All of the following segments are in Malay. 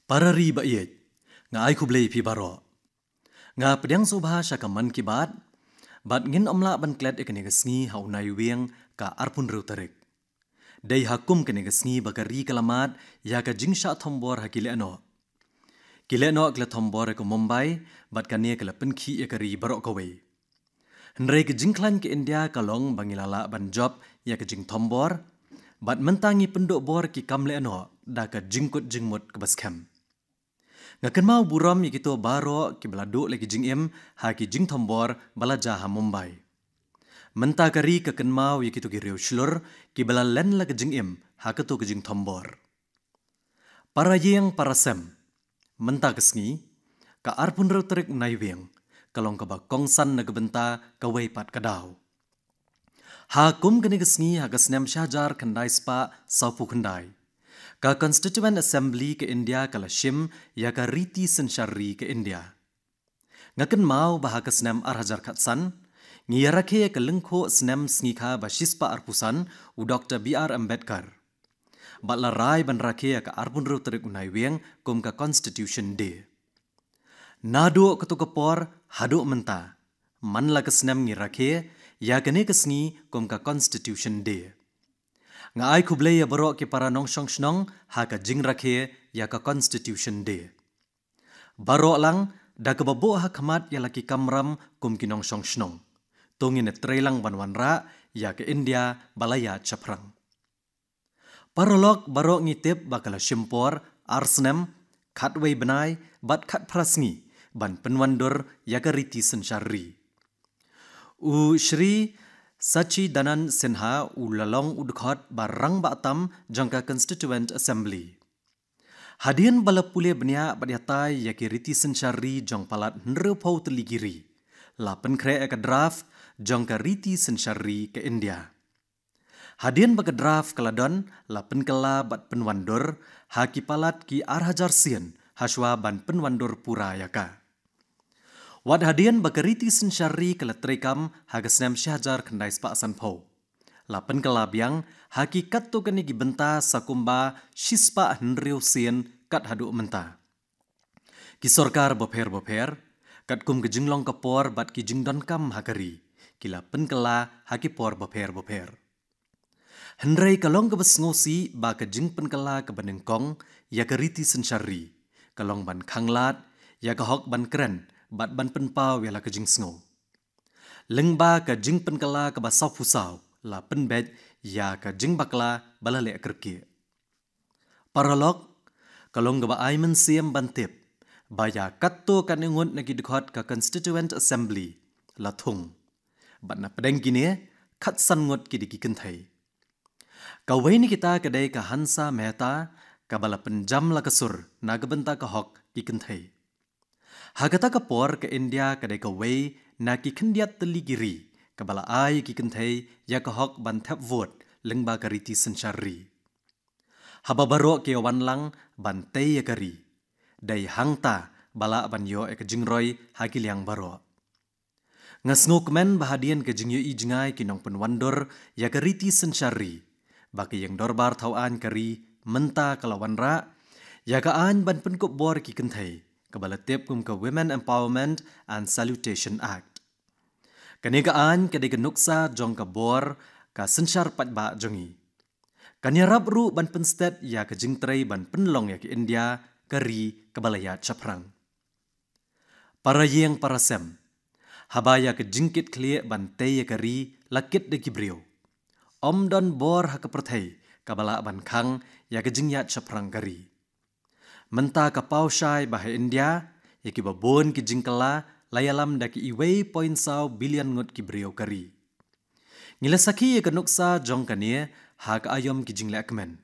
Para ri ba iet nga ai kublei pi baro nga pedang subha shaka man ki bat ngin omla ban klet ekene gesngi hau nai wieng ka arpun ru tarik dei hakum kene gesngi bagari kalamat ya ka jingsha thombor hakile ano kile thombor ko Mumbai bat kane kala penki ekari baro kowe Henry ke jingklan ke India kalong bangilala ban job ya ke jing thombor bat mentangi penduk bor ki kamle ano da ka jingkut jingmut ke baskem ngakan mau buram ikito baro ki beladu lagi jing em ha ki jing thombor balaja ha Mumbai menta kari ka kan mau ikito ki riu shlur ki belalen lagi jing em ha ka to ki jing thombor para yeng para sem menta kesngi ka arpun ro trek nai weng kalong ka ba kongsan na gebenta ka wei pat kadaw ha kum kani kesngi ha kasnem shahjar khandai spa saupu khandai ka Constituent Assembly ke India kala shim ya ka riti sensyari ke India ngakan mau bahaka snem arhajar khatsan ngiyarakhe ka lengkho snem sngi ba shispa arpusan u Dr. B.R. Ambedkar batla rai ban rakhe ka arpun ru tarik unai weng kum ka Constitution Day nado ketukapor hadu menta man la ka snem ngirakhe ya kane kesngi kum ka Constitution Day nga ai kublei ya baro ki para nong shong shnong ha ka jing rakhe ya ka Constitution Day baro lang da ka babo ha khamat ya laki kamram kum ki nong shong shnong tongin trailang banwanra ya ka India balaya chaprang parolok baro ngitip bakala shimpor arsnem khatwei benai bat khat prasngi ban penwandur ya ka riti sensyari u Shri Sachi Danan Sinha ulalong udkhot barang batam jangka Constituent Assembly. Hadian balapule benya badiatai yaki riti sensyari jang palat nrepau teligiri. Lapen kre eka draft jangka riti sensyari ke India. Hadian baga draft kaladon lapen kala bat penwandur haki palat ki arhajar sien haswa ban penwandur pura yaka. Wad hadian bagariti sensyari keletrekam hagasnem syahjar kandai spa sanpau. Lapen kalabiang hakikat tu kani gibenta sakumba shispa henriu sien kat hadu menta. Kisorkar boper kat kum kejinglong kapor bat ki jingdon kam hakari. Kila pen kala hakipor boper. Henrei kalong kebes ngosi ba kejing pen kala kebanengkong ya keriti sensyari. Kalong ban khanglat ya kahok ban keren bat ban penpau wela ke jing sngo lengba ka jing penkala ka basau fusau la penbet ya ka jing bakla balale kerki paralog kalong ba aimen siam bantip baya katto kan ngut nagi dekhot ka Constituent Assembly la thung bat na pedeng kini khat san ngut ki diki kenthai ka weini kita kedai ka Hansa Mehta ka bala penjam la kasur na gebenta ka hok ki kenthai Hagata ka por ke India kadai ka wei na ki khendiat teligiri ka bala ai ki kenthai ya ka hok ban thap vote lengba ka riti sensyari haba baro ke wanlang ban tei ya kari dai hangta bala ban yo ek jingroi hakiliang baro ngasngok men bahadian ke jingyo i jingai kinong penwandor ya ka riti sensyari baki yang dorbar thawan kari menta kalawanra ya ka an ban penkop bor ki kenthai kabalatip kum ka Women Empowerment and Salutation Act. Kanigaan kadai nuksa jong ka bor ka sensyar patba jongi. Kanyarap ru ban penstet ya ka jingtrai ban penlong ya ke India kari kabalaya chaprang. Para yeng para sem. Habaya ka jingkit klie ban tei ya kari lakit de kibriyo. Omdon bor ha ka perthai kabala ban khang ya ka jingya chaprang kari. Menta ka pausyai bahai India, yaki babon ki jingkala layalam daki iwei point saw bilion ngut ki brio kari. Ngilasaki ya ka nuksa jong kania ha ka ayom ki jinglakmen.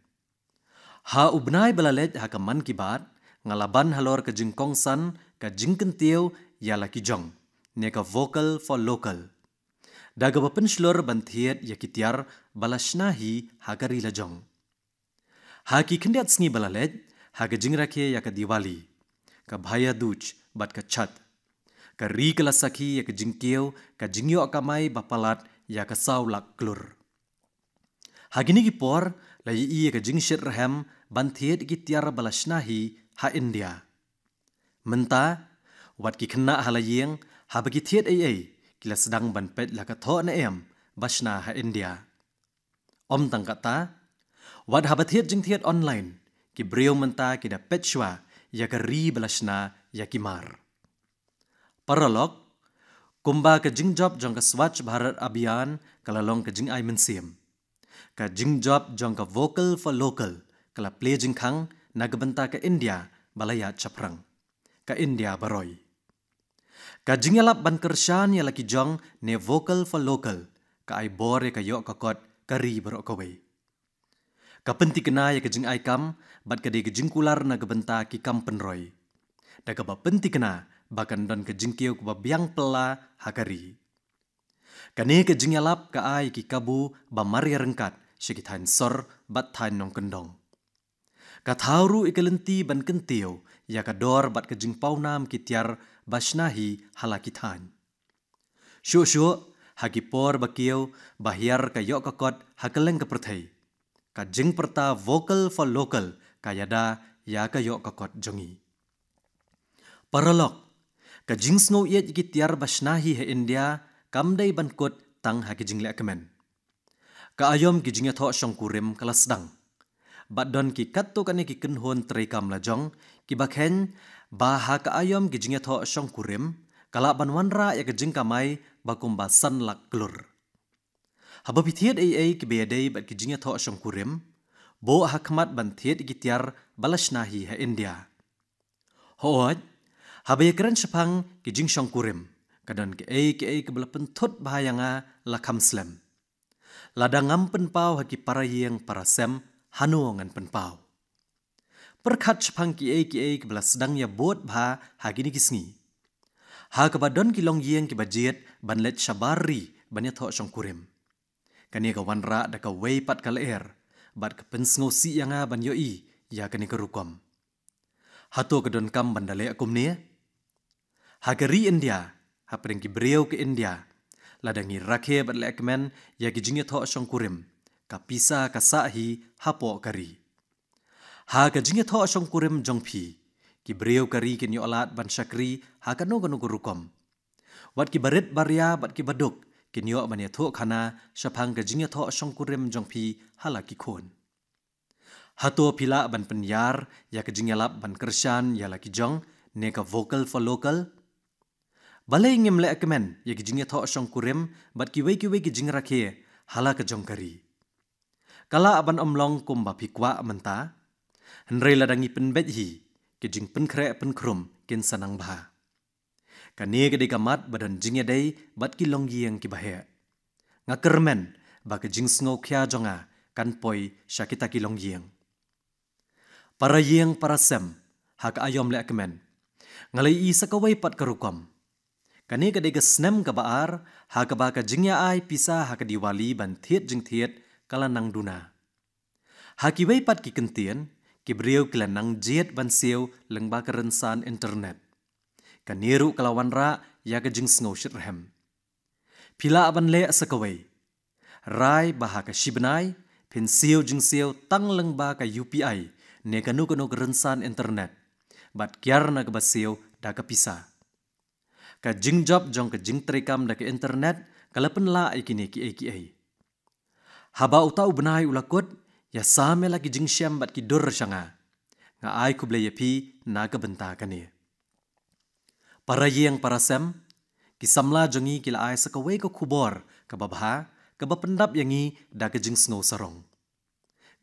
Ha ubnai balalet ha ka man ki bat, ngalaban halor ka jingkongsan ka jingkentiyo ya laki jong, ne ka vocal for local. Daga bapenslor banthiet yaki tiar balashnahi ha ka rila jong. Ha ki kendiat sngi balalet, haga jingrakhe ya ka Diwali, ka Bhaya Duj bat ka Chat, ka ri kala sakhi ya ka jingkeo, ka jingyo akamai bapalat ya ka saulak klur. Hagini ki por la i ka jingshir rahem banthiet ki tiara balashnahi ha India. Menta, wat ki kena halayeng ha bagi tiet ai kila sedang ban pet la ka tho na em bashna ha India. Om tang kata, wat ha batiet jing tiet online ki brio menta ki da pet shwa ya ka ri balashna ya ki mar. Paralog, kumba ka jing job jong ka Swachh Bharat Abhiyan kalalong ka jing ai mensim. Ka jing job jong ka vocal for local kala play jing khang nagbenta ka India balaya chaprang. Ka India baroy. Ka jing yalap ban kershan ya laki jong ne vocal for local ka ai bore ka yok ka kot ka ri barok ka wei. Ka penti kena ya ka jing ai kam bat ka de ka jing kular nagbenta ki kam penroy. Da ka ba penti kena bakan don ke jingkiu ke biang pela hakari. Kane ke jingyalap ka ai ki kabu ba maria rengkat syekithain sor bat thain nong kendong. Ka thauru ikalenti ban kentiu ya ka dor bat ke jingpau nam ki tiar bashnahi halaki thain. Syuk haki por bakiau bahiar ka yok ka kot hakeleng ka perthai. Ka jing perta vocal for local ka yada ya ka yok ka kot jongi. Paralog, ka jing snow yet ki tiar bashnahi he India kam dai ban kot tang ha ki jing le kemen. Ka ayom ki jing tho shong kurim kala sedang. Bat don ki katto kane ki kenhon trei kam la jong ki bakhen ba ha ka ayom ki jing tho shong kurim kala ban wanra ya ka jing kamai bakum ba san lak klur. Haba pithiet ai ki be dai bat ki jing tho shong kurim bo hakmat ban thiet ki tiar balashnahi he India. Hooj habai keren sepang ki jing shong kurim kadon ke bela pentot bahayanga la kamslem. Ladangam penpau haki parayeng parasem hanuangan penpau. Perkat sepang ki bela sedang ya bot bah hagi ni kisngi. Ha kabadon ki long yeng ki bajet ban let shabari ban ya tho shong kurim. Kani ka wanra da ka wei pat ka leer bat ka pensngo si yanga ban yoi ya kani ka rukom. Hato kadon kam bandale akum ni Hagari India, hapring ki brio ke India, ladangi rakhe bat lekmen ya ki jingya tho shong kurim, ka pisa ka sahi hapo kari. Ha ka jingya tho shong kurim jongpi, ki brio kari ki nyolat ban syakri ha ka no rukom. Wat ki barit barya bat ki baduk, ki nyo ban ya tho khana syapang ka jingya tho shong kurim jongpi hala ki khon. Hato pila ban penyar ya ka jingya lap ban kershan ya laki jong, ne ka vocal for local, balai ngem le kemen ya ki jingya tho shong kurim bat ki wei ki jing rakhe hala ka jong kari. Kala aban omlong kumba pikwa menta, henrei ladangi penbet hi ki jing penkre penkrum kin sanang bah. Kane ke de kamat badan jingya dai bat ki long yang ki bahe. Ngakermen ba ke jing sngo kya jonga kan poi syakita ki long yang. Para yang parasem hak ayom le kemen. Ngalai i sakawai pat karukom. Kani ka dega snem ka baar, ha ka ba ka jingya ai pisa ha ka diwali ban thiet jing thiet kala nang duna. Ha ki wei pat ki kentien, ki brio kila nang jet ban siu leng ba ka rensan internet. Kaniru kala wanra ya ka jing sngo shit rehem. Pila ban le sakawai. Rai ba ha ka shibnai, pin siu jing siu tang leng ba ka UPI ne kanu ka rensan internet. Bat kiar na ka ba siu da ka pisa. Ka jing job jong ka jing trekam da ke internet kala penla ikini ki ai. Haba utau benai ulakot ya same lagi jing syam bat ki dur syanga. Nga ai ku blaya pi na ka benta kani. Para yang parasem ki samla jongi kila ai sakawai ko kubor ka babha ka bapendap yangi da ka jing sngo sarong.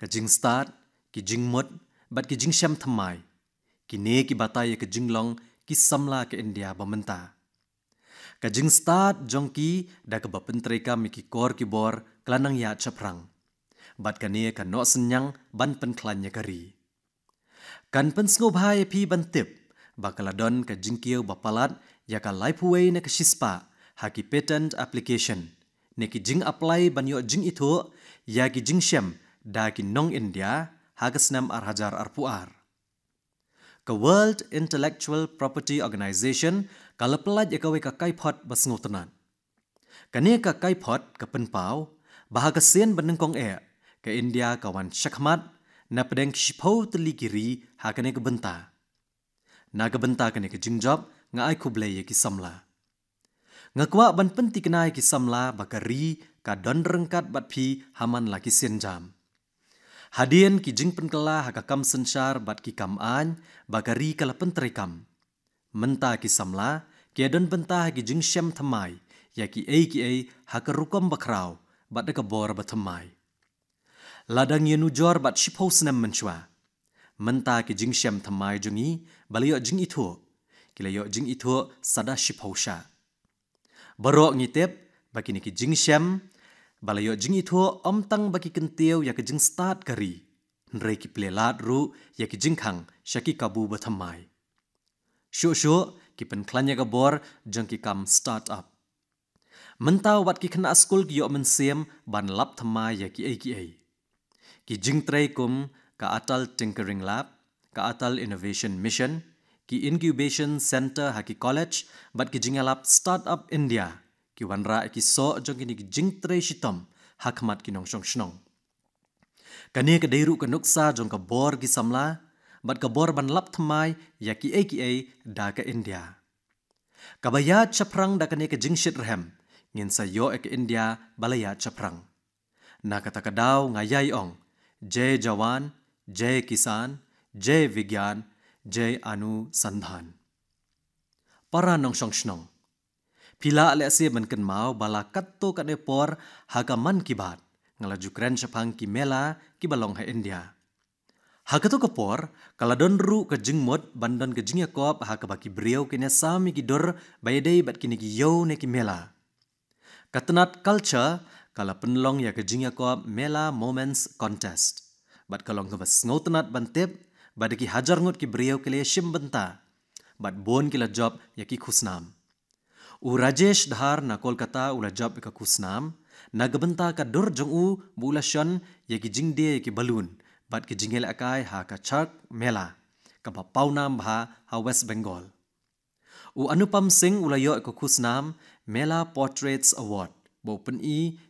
Ka jing start ki jing mut bat ki jing syam thamai. Kini ki batai ka jing long ki samla ke India bamenta. Ka jing start jongki da ka bapentreka miki kor ki bor klanang ya chaprang. Bat kani ka no senyang ban penklanya kari. Kan pensngo bhai pi ban tip bakaladon ka jingkiu bapalat ya ka laipuwei na ka shispa haki patent application. Ne ki jing apply ban yo jing itu ya ki jing syam da ki nong India hagasnam arhajar arpuar. Ka World Intellectual Property Organization kala pelaj ya kawe ka kaipot basngo tenan. Kani ka kaipot ka penpau bahaga sen benengkong ka India kawan syakmat na pedeng kishpau teli kiri hakane ka benta. naga benta kene ke jingjab nga ai kuble ye ki samla. Nga kwa ban penti kenai ki samla bakari ka don rengkat bat pi haman laki senjam. Hadien ki jing penkela haka kam sensyar bat ki kam an bakari kala penterikam. Menta ki samla ki don benta ki jing syam thamai ya ki ai haka rukom bakrau bat de bor bathamai. Ladang yenu jor bat shipos nam menchwa. Menta ki jing syam thamai jungi balayo jing itu. Kilayo jing itu sada shiposha. Barok ngitep baki ni ki jing syam balayo jing itu omtang baki kentiau ya ki jing start kari. Nrei ki plelat ru ya ki jing khang syaki kabu bathamai. Syuk ki penklanya ka bor jang ki kam start up. Mentau wat ki kena skul ki yo mensiem ban lap thamai ya ki ai. Ki jing trei kum ka Atal Tinkering Lab, ka Atal Innovation Mission, ki Incubation Center haki college bat ki jing lab Startup India, ki wanra ki so jong ki jing trei shitom hakmat ki nong shong shnong. Kani ka deiru ka nuksa jong ka bor ki samla, bat ka bor ban lap thamai ya ki ai da ka India. Kabaya chaprang da kani ka jing shit rehem, ngin sa yo ek India balaya chaprang. Na kata kadaw ngayay ong, Jai Jawan, Jai Kisan, Jai Vigyan, Jai Anusandhan. Para nong shong shnong. Pila ale ase benken mau bala katto kade por haka man kibat ngalaju kren syapang ki mela ki balong ha India. Haka to kapor kala don ru ka jingmot bandon ka jingya kop haka baki briau kene sami ki dor bayadei bat kini ki yo ne ki mela. Katenat culture kala penlong ya ke jingya kop mela moments contest. Bat kalong ke bas ngotenat bantep bad ki hajar ngot ki briau ke le shim benta. Bat bon ki la job ya ki khusnam. U Rajesh Dhar na Kolkata ula job ka khusnam na gebenta ka dor jong u bula shon ya ki jingde ki balun bat ki jingel akai ha ka chak mela ka ba paunam bha ha West Bengal. U Anupam Singh ula yo ka khusnam Mela Portraits Award. Bopen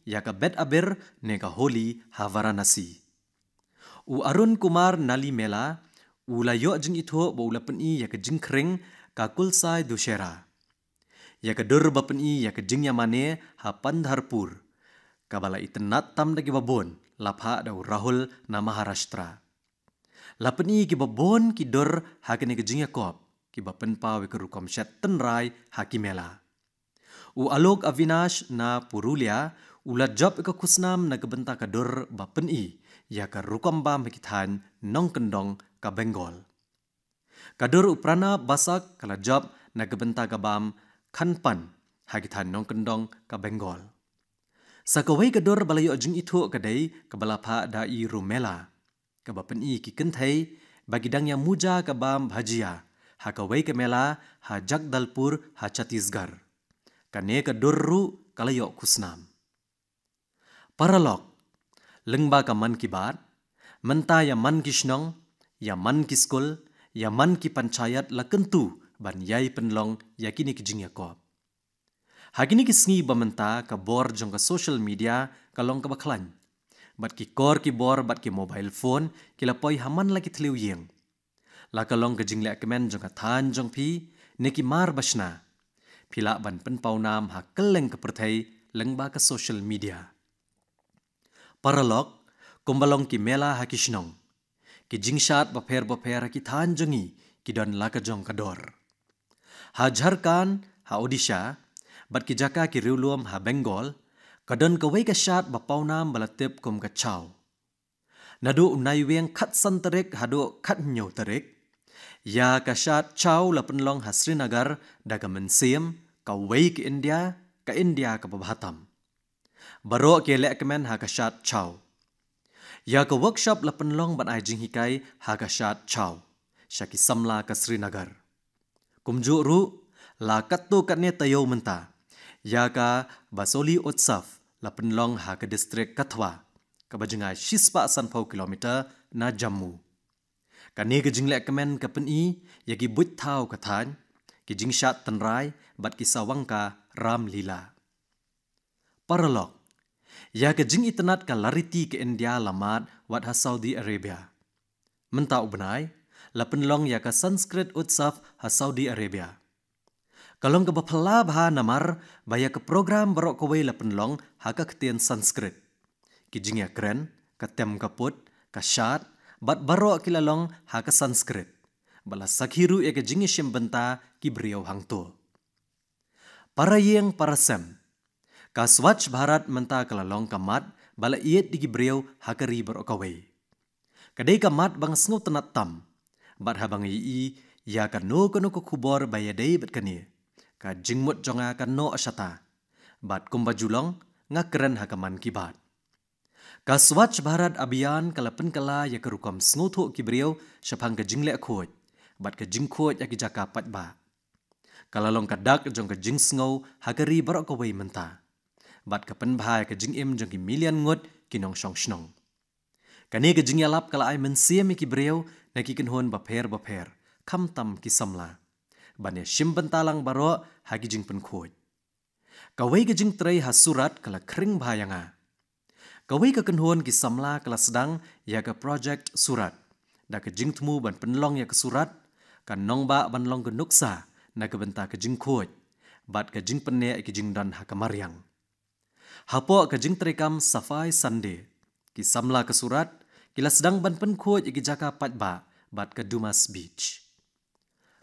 ya ka bet aber ne ka holi ha Varanasi. U Arun Kumar Nali Mela ula yo jing itho bo ula pen ya ka jing kring ka Kulsai Dushera. Ya ka dur bapen ya ka jing yamane ha Pandharpur. Ka bala itenat tam dagi babon lapha da Rahul na Maharashtra. Lapen ki babon ki dur ha ka ne ka jing yakop ki bapen pa we ka rukom shat tenrai ha ki mela. U Alok Avinash na Purulia ula job ka kusnam na gebenta ka dur bapen ya ka rukom ba mekithan nong kendong ka Bengal. Kadur uprana basak kala job na gebenta ka bam Khanpan hagithan nong kendong ka Bengal. Sakawai kadur balayo jing itu kadai ka balapha da I rumela ka bapen ki kenthai bagidang ya muja ka bam bhajia hakawai ka mela ha Jagdalpur ha Chhattisgarh. Kane ka durru kalayo kusnam. Paralog, lengba ka man ki baat, menta ya man ki shnong, ya man ki skul, ya man ki panchayat la kentu ban yai penlong ya kini ki jing yakop. Hagini ki sngi bamenta ka bor jong ka social media kalong ka baklan. Bat ki kor ki bor bat ki mobile phone ki lapoi haman la ki tliu yeng. La kalong ka jing le kemen jong ka than jong pi ne ki mar basna. Pila ban penpau nam ha keleng ke perthai lengba ke social media. Paralog, kumbalong ki mela ha kishnong. Ki jingshat baper ki than jongi ki don laka jong kador. Ha Jharkhand, ha Odisha, bat ki jaka ki riuluam ha Bengal, kadon kawai ka shat bapau nam balatip kum ka chow. Nadu unai weng khat santarik hadu khat nyaw tarik. Ya kashat chow la penlong ha Srinagar daga mensiem ka wei ke India ka Babahatam. Baro ke lek kemen ha kashat chow. Ya ka workshop la penlong ban ai jing hikai ha kashat chow. Syaki samla ka Srinagar. Kumju ru la katto katne tayo menta. Ya ka Basoli Utsaf la penlong ha ka distrik Kathwa ka bajengai 640 kilometer na Jammu. Kane ke jinglek kemen ke peni ya ki but thau ka than ki jingshat tenrai bat ki sawangka Ram Lila. Paralog ya ke jing itenat ka lariti ke India lamat wat ha Saudi Arabia. Menta ubnai la penlong ya ka Sanskrit Utsaf ha Saudi Arabia. Kalong ka bapala bha namar baya ka program barok kawai la penlong ha ka ketien Sanskrit. Kijing ya keren, ka tem kaput, ka syat, bat barok kilalong ha ka Sanskrit. Bala sakhiru ya ka jingi benta ki beriau hang to. Para yeng para sem. Ka Swachh Bharat menta kalalong kamat bala iet di ki beriau ha ka ri barok kawai. Kadai kamat bang sngo tenat tam. Bat habang ii ya ka no kono ko kubor baya dei bet kani. Ka jingmut jonga ka no asyata. Bat kumba julong nga keren hakaman kibat. Ka Swachh Bharat Abhiyan kalapen kala ya kerukam sngothok kibriau syapang ka jingle khoj. Bat ka jingkhoj ya ki jaka patba. Kalalong kadak jong ka jing sngo hakari barok kawai menta. Bat ka penbhai ka jing im jong ki milian ngot kinong syong shnong. Kani ka jing yalap kala ay mensiam kibriau na ki kenhon baper kam tam ki samla. Banya shimbentalang baro hagi jing penkhoj. Kawai ka jing tray ha surat kala kring bhayanga. Kawai ka kenhon ki samla kala sedang ya ka project surat. Da ka jing temu ban penlong ya ka surat. Ka nongba ban long ka nuksa na ka benta ka jing khoj. Bat ka jing penne ki jing dan ha ka maryang. Hapo ka jing trekam safai sande. Ki samla ka surat. Kila sedang ban penkhoj ki jaka patba. Bat ka Dumas Beach.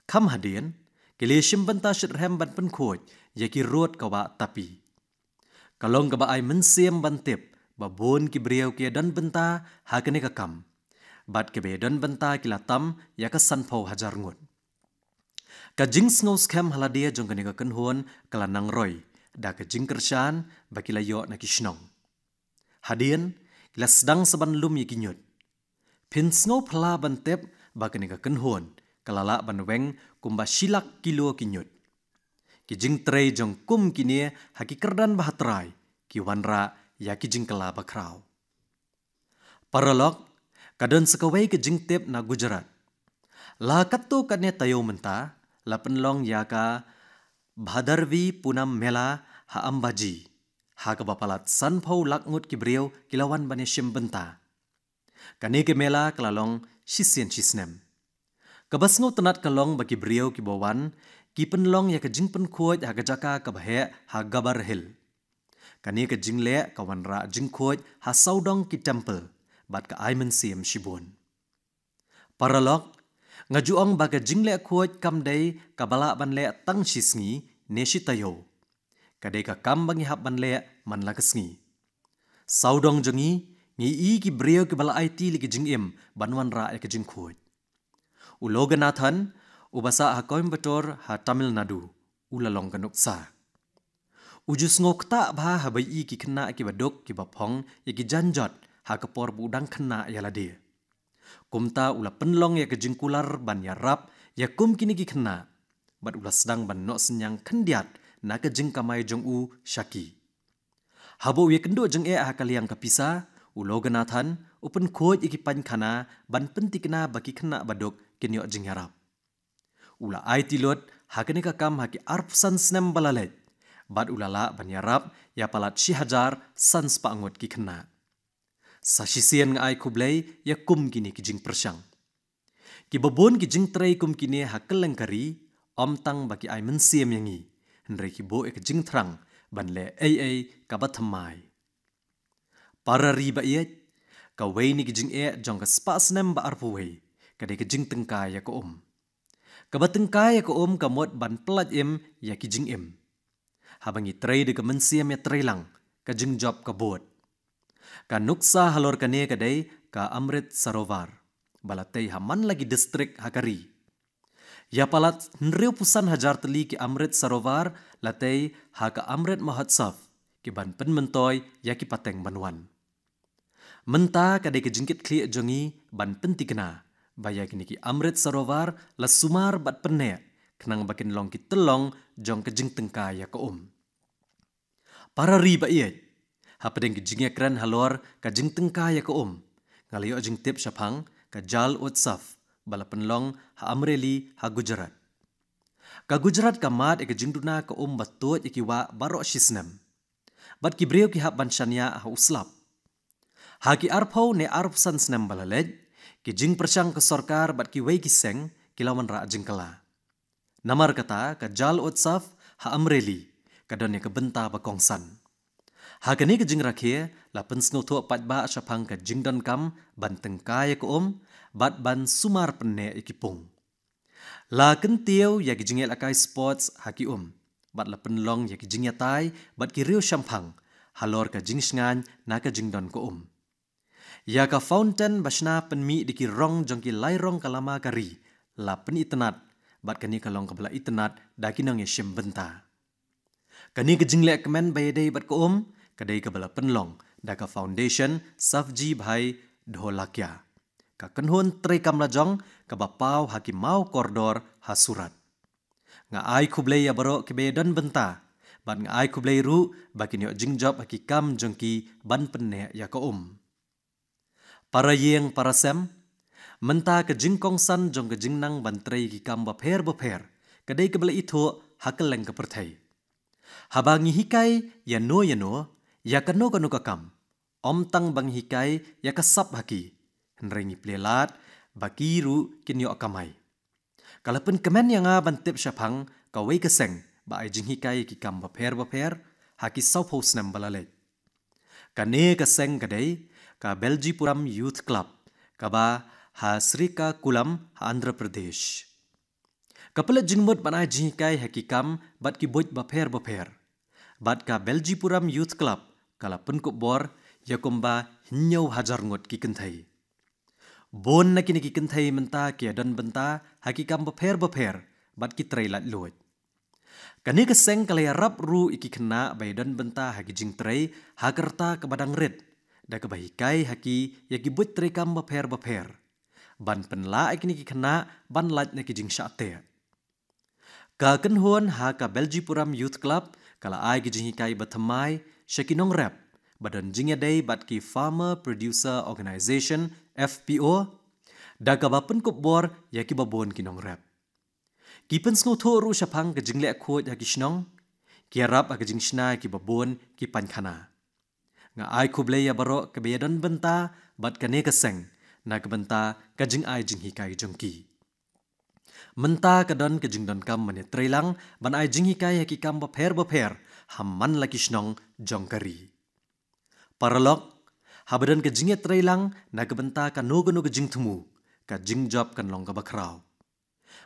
Kam hadien, kili shimbenta syirhem ban penkhoj, yaki road kawa tapi. Kalong kaba ay mensiam bantip, babon ki beriau ki dan benta hakane kakam. Bat kebe dan benta kila tam, yaka sanpau hajar ngut. Ka jing sngaus kem haladia jong kane kakenhon kala nang roy, da ka jing kersyan bakila yo na kishnong. Hadien, kila sedang saban lum yaki nyut. Pin sngaw pala bantip, bakane kakenhon, kalala banweng kumba silak kilo kinyut. Ki jing tray jong kum kini haki kerdan bahatrai, ki wanra ya ki jing kala bakrau. Paralog, kadon sekawai ke jing tip na Gujarat. La katto kadne tayo menta, la penlong ya ka Bhadarvi Punam Mela ha ambaji, ha ka bapalat sanpau lakngut ki beriau kilawan bane shimbenta. Kani ke mela kalalong sisien sisnem. Kabasngo tenat kalong bagi beriau ki bawan, ki penlong ya ke jing penkhoj ha jaka kabahe ha gabar hil. Kani ke jing le kawan ra jing khoj ha saudong ki temple, bat ka aimen siem shibun. Paralog, ngajuang baga jing le khoj kam day kabala ban le tang shisngi neshi tayo. Kadai ka kam bangi hap ban le man lakasngi. Saudong jengi, ngi ki beriau ki bala IT li ki jing im banwan ra ya ke jing khoj. Uloganathan, ubasa ha Coimbatore ha Tamil Nadu, ulalong kanuksa. Ujus ngokta bha ha bai ki kena ki badok ki bapong ya ki janjot ha kapor budang kena ya lade. Kumta ula penlong ya ke jingkular ban ya rap ya kum kini ki kena. Bat ula sedang ban nok senyang kendiat na ke jing kamai jong u syaki. Habo ya kendo jeng ha kaliang kapisa, Uloganathan upen khoj iki pan khana ban pentikna baki kena badok kinyo jing yarap. Ula ai tilot hakane ka kam haki arpsan snem balalet. Bad ulala ban yarap ya palat shihajar sans paangot ki kena. Sa shisien nga ai kublay ya kum kini ki jing persyang. Ki babon ki jing tray kum kini hakeleng kari omtang baki ai mensiem yangi. Henry ki bo ek jing trang ban le ai kabathamai. Para riba iet, kawai ni kijing jong ka spas nem ba arpuway, kadai kijing tengkai ya ko Kabatengkai ya ko kamot ban pelat im ya kijing im. Habang itray de kemensiam ya trailang, kajing job kabot. Ka nuksa halor kane kadai ka Amrit Sarovar, balatay haman lagi distrik hakari. Ya palat nriu pusan hajar teli ki Amrit Sarovar, latay ha ka Amrit Mahotsav, ki ban penmentoy ya ki pateng banwan. Menta kadai ke jingkit kli jongi ban penti kena. Baya kini ki Amrit Sarovar la sumar bat penne. Kenang bakin long ki telong jong ke jing tengka ya ko Para riba iet. Hapadeng ki jingya keren halor ka jing tengka ya ko Ngalayo jing tip syapang ka Jal Utsaf. Bala penlong ha Amreli ha Gujarat. Ka Gujarat kamat ke jing duna ka batut ikiwa baro shisnem. Bat ki breu ki hap ban shanya ha uslap. Haki arpau ne arpsan snem balalej, ki jing persang ke sorkar bat ki wei ki seng kilawan ra jingkala. Namar kata ka jal utsaf ha amreli kadon ya kebenta bakongsan. Ha kani ke jing rakhe la pensngo tho pat ba syapang ka jing don kam ban tengkai ko bat ban sumar penne ikipung. La kentiau ya ki jingel akai sports haki bat la penlong ya ki jing ya tai bat ki riu syampang halor ka jing sngan na ka jing don ko ya ka fountain basna penmi di ki rong jong ki lai rong kalama kari la pen itenat bat kani kalong kabla itenat da ki nong ya shim benta. Kani ke jing le kemen bayadei bat ko kadai kabla penlong da ka foundation safji bhai dholakya. Ka kenhun tre kam lajong ka bapau haki mau kordor hasurat. Nga ai kublei ya baro ke bedan benta bat nga ai kublei ru bakin yo jingjob haki kam jongki ban penne ya ko Para yeng para sem menta ke jingkong san jong ke jingnang bantrei ki kam bapher kadai kabla itho hakeleng ke perthai. Habangi hikai ya no ya kano ka kam. Tang bang hikai ya kasap haki. Henrengi plelat bakiru kinyo akamai. Kalaupun kemen yang bantip syapang kawai keseng ba ai jing hikai ki kam bapher haki saupos nem balalek. Kane keseng kadai ka Beljipuram Youth Club kaba ha Srika Kulam ha Andhra Pradesh. Kapala jingmut banai jing hikai haki kam bat ki boit bapher bat ka Beljipuram Youth Club kalapun ko bor yakumba hinyau hajar ngot ki kenthai. Bon na kini ki kenthai menta ki adan benta haki kam bapher bat ki trailat luit. Kani keseng kalaya rap ru iki kena baydan benta haki jing trai hakerta ke badang red da ke bahikai haki yaki but trai kam bapher ban penla ikini ki kena ban lat na ki jing syate. Ka kenhuan ha ka Beljipuram Youth Club kala ai ki jing hikai batamai syakinong rap badan jingya day bat ki Farmer Producer Organization FPO da ka bapen kup bor yaki babon kinong rap. Kipen sngo tho ru syapang ke jingle khot haki shnong ki rap ag jing shna ki babon ki pankhana. Nga ai kublei ya baro ke bedan benta bat kane keseng na ke benta ka jing ai jing hikai jongki. Menta kadon ke jing don kam mane trailang ban ai jing hikai haki kam bapher hamman laki shnong jongkari. Paralog habadan ke jingya trailang na ke benta ka nogo ke jing tumu ka jing job kan long ka bakrau.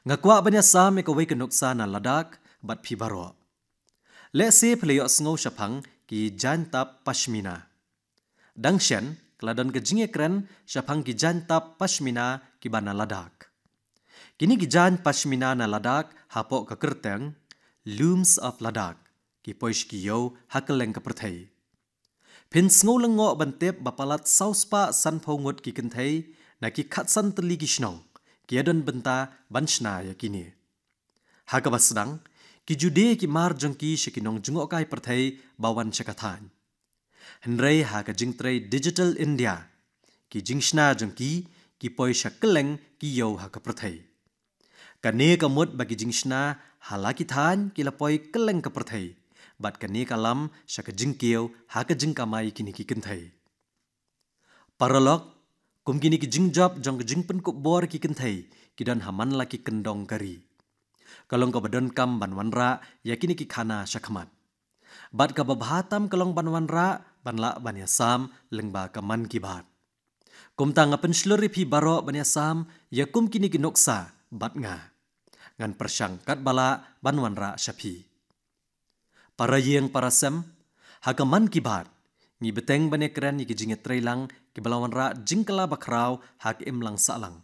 Nga kwa banya sam ka wei ka noksa na Ladakh bat phi baro. Le se phleyo sngo syapang ki jantap pashmina. Dangshen kladon ke jingya kren syapang ki jantap pashmina ki bana Ladakh. Kini ki jan pashmina na Ladakh hapok ka kerteng Looms of Ladakh ki poish ki yo hakeleng ka perthai. Pin sngo lengo bantep bapalat sauspa san phongot ki kenthai na ki khatsan teli ki shnong ki adon benta banshna ya kini. Haga basdang ki jude ki mar jongki shikinong jungo kai perthai bawan syakathan. Henrei haga jingtrai Digital India ki jingshna jongki ki poi shakeleng ki yo haga perthai. Kane kamut bagi jingshna halaki than ki lapoi keleng ka perthai. Bat kane kalam syaka jingkiau haka jingkamai kini ki kenthai. Paralog kum kini ki jingjob jong jingpen kup bor ki kenthai ki dan haman laki kendong kari. Kalong ka badon kam banwanra ya kini ki khana syakhamat. Bat ka babhatam kalong banwanra banla banya sam lengba ka man ki bat. Kum tanga pensluri phi baro banya sam ya kum kini ki noksa bat nga. Ngan persyangkat bala banwanra syapi. Para yeng para sem haka man ki bat ngi beteng bane keren ni ki jinget trailang ki balawan ra jingkala bakrau hak imlang salang.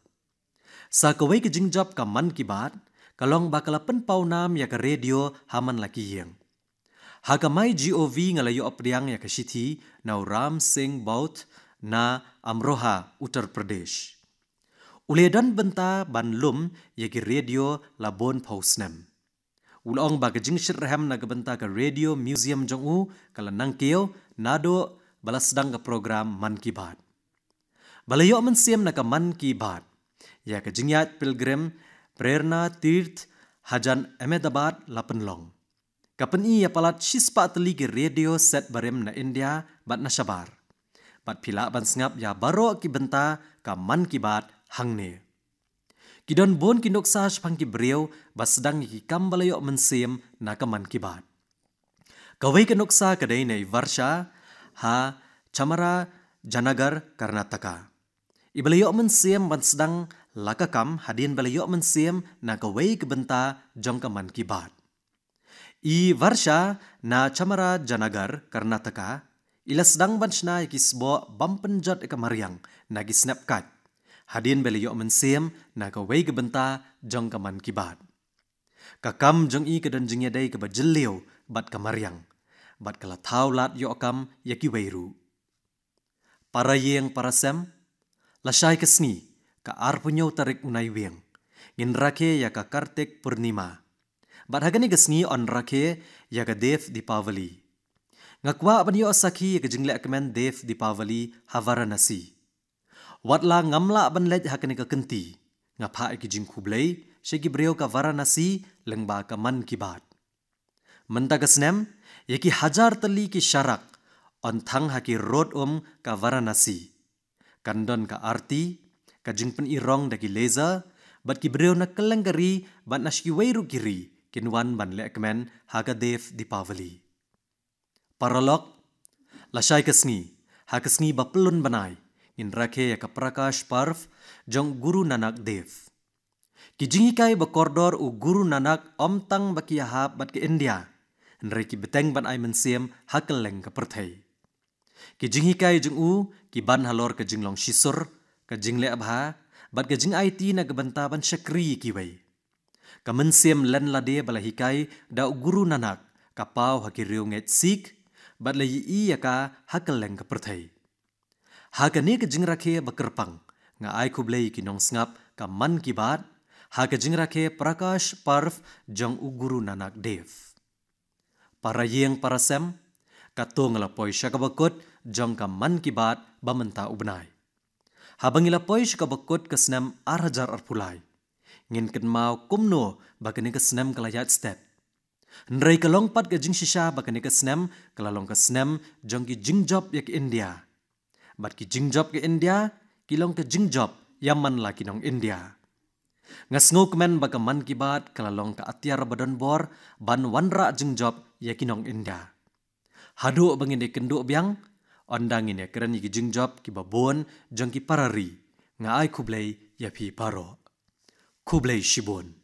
Sa kawai ki jingjab ka man ki bat kalong bakala pen paunam ya ka radio haman laki yeng. Haka mai GOV ngalayo apriang ya ka sithi na Ram Singh Baut na Amroha Uttar Pradesh. Uledan benta banlum ya ki radio labon pausnem. Ulong baga jingshir raham na gabenta ka radio museum jongu kala nangkeo nado balasdang ka program Man Ki Baat. Balayo mensiam na ka Man Ki Baat. Ya ka jingyat pilgrim Prerna Tirth Hajan Ahmedabad Lapenlong. Kapan iya palat shispa teli ki radio set barem na India bat na Shabar. Bat pila ban sngap ya baro ki benta ka Man Ki Baat hangne. Kidon bon kinok sa pang kibreu basdang ki kambalayo mensem na kaman kibat. Kawai kinok sa kadai nei Varsha ha Chamara Janagar Karnataka. Ibalayo mensem basdang lakakam hadin balayo mensem na kawai kebenta jong kaman kibat. I Varsha na Chamara Janagar Karnataka ilasdang banshna ikisbo bampenjot ikamaryang na gisnapkat. Hadin belayo mensem na kawai kebenta jong kaman kibat. Kakam jong i kedan jengya day kebajeliu bat kamaryang. Bat kalatau lat yo akam yaki weiru. Para yeng para sem, lasai kesni ka arpunyo tarik unai wieng. Ngin rake ya ka Kartik Purnima. Bat hagani kesni on rake ya ka Dev Dipavali. Ngakwa abanyo asaki ya ka jingle akmen Dev Dipavali Havaranasi. Watla ngamla banlet hakani ka kenti. Ngapa iki jing kublay siya gibreo ka Varanasi lengba ka man kibat. Mentakasnem yaki hajar tali ki syarak on thang haki road ka Varanasi. Kandon ka arti ka jing pen irong daki leza bat gibreo na kelenggari bat naski weiru kiri kinwan ban lekmen haga Dev Dipavali. Paralog lasai kesngi hakesngi bapelun banai in rake ya ka Prakash Parv jong Guru Nanak Dev. Kijingikai bakordor u Guru Nanak omtang bakiyahap bat ke India. Nreki beteng ban ay mensiem hakeleng ke perthai. Kijingikai jong u kiban halor ke jinglong shisur ke jingle abha bat ke jing IT na kebentaban syakri kiwai. Kamensiem len lade balahikai da Guru Nanak kapau hakiriu nget sik bat layi i yaka hakeleng ke perthai. Hakani ke jing rake bakerpang nga ay kublay kinong ngap ka man kibat haka jing rake Prakash Parv jong u Guru Nanak Dev. Para yeng para sem katong lapoy siya kabakot jong ka man kibat bamenta ubnay. Habang ilapoy siya kabakot kasnem arhajar arpulay. Ngin kenmao kumno bakani kasnem kalayat step. Nray kalongpat ka jing sisya bakani kasnem kalalong kasnem jong ki jingjob yak India. Bat ki jingjob ke India kilong ke jingjob yaman la kinong India. Ngasngok men baga man kibat kalalong ka atyar badan bor ban wanra jingjob ya kinong India. Hadu bangin kendo biang ondangin ya keren ki jingjob ki babon jong ki parari nga ay kublay ya pi paro. Kublay shibon.